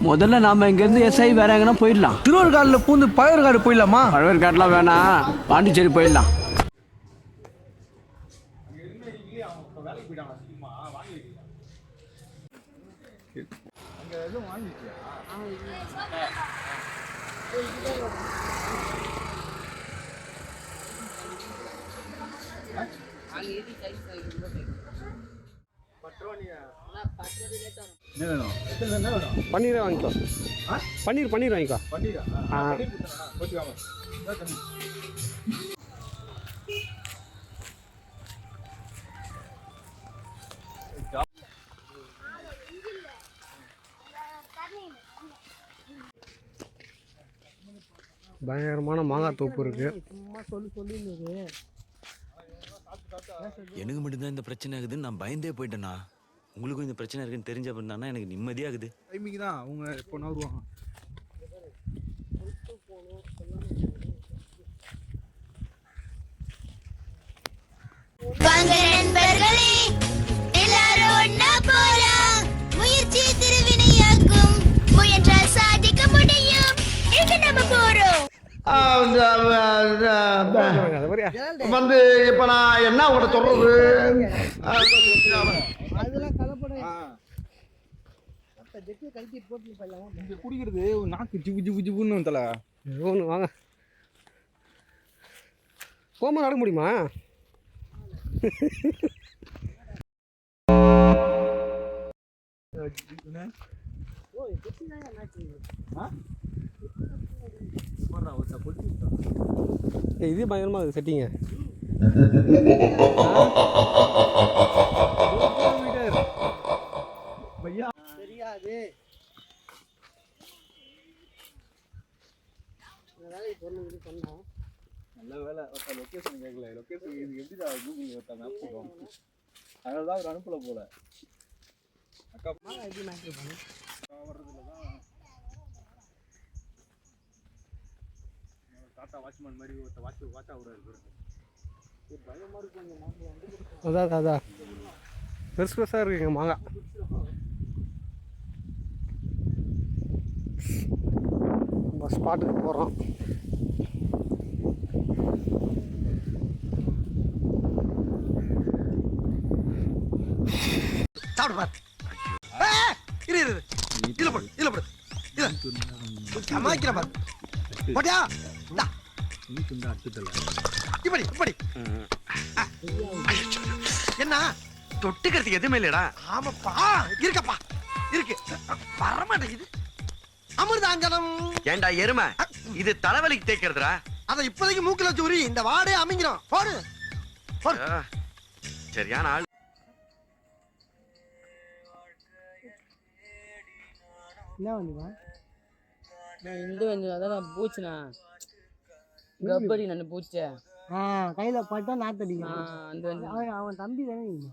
முதல்ல நாம இங்கேருந்து எஸ்ஐ வேற எங்கன்னா போயிடலாம். திருவள்ளுக்காடில் பூந்து பழவேற்காடு போயிடலாமா? பழவேற்காடுலாம் வேணாம், பாண்டிச்சேரி போயிடலாம். பன்னீரே வாங்கிக்கோ. பன்னீர் வாங்கிக்கோ. பயங்கரமான மாங்காய் தோப்பு இருக்கு. எனக்கு மட்டும்தான் இந்த பிரச்சனை ஆகுதுன்னு நான் பயந்தே போயிட்டேண்ணா. உங்களுக்கும் இந்த பிரச்சனை இருக்குன்னு தெரிஞ்ச பண்ணா எனக்கு நிம்மதியாகுது. டைமிங் தான் அவங்க எப்போ வருவாங்க. முயற்சி திருவினையாக்கும், முயன்றால் சாதிக்க முடியும். எங்க நம்ம போறோம்? வந்து இப்ப நான் என்ன உங்கள்கிட்ட சொல்றது? குடிக்கிறது நாக்கு ஜிபு ஜிபு ஜிபுன்னு தலை ஒன்று வாங்க. போகும்போது நடக்க முடியுமா? இது பயங்கரமாக இருக்குது செட்டிங்க. தெரியாது நல்ல வேலை. லொக்கேஷன் கேட்கல. லொக்கேஷன் எப்படி கூகுள் மேப் போடுவோம். அதனால தான் அவர் அனுப்பல போல. அக்கா எப்படி மேட்ச் பண்ணும் வர்றதுல தான் டாட்டா வாட்ச்மேன் மாதிரி ஒருத்த வாட்சா விடாது. பயமாக இருக்கும். அதான் பெருசு பெருசாக இருக்குங்க மாங்காய். நம்ம ஸ்பாட்டுக்கு போகிறோம். சாப்பிடு பாரு. இரு இதுல போடு. சமாளிக்கிற பாரு. போட்டியா? இப்படி என்ன தொட்டுக்கிறதுக்கு எதுவுமே இல்லடா. ஆமாப்பா இருக்கப்பா இருக்கு. வரமாட்டேங்குது. அமிர்தாஞ்சனம். ஏண்டா எருமை, இது தலைவலிக்கு தேய்க்கிறதுடா. அத இப்போதைக்கு மூக்குல சூரி இந்த வாடே அமைங்கிறோம். போடு சரியான ஆள். என்ன பண்ணுவா? நான் இந்த வந்து அதான் பூச்சுண்ணா, கப்படி நான் பூச்சேன். கையில பட்டா நாத்தடிக்கும். அந்த அவன் தம்பி தானே தம்பி.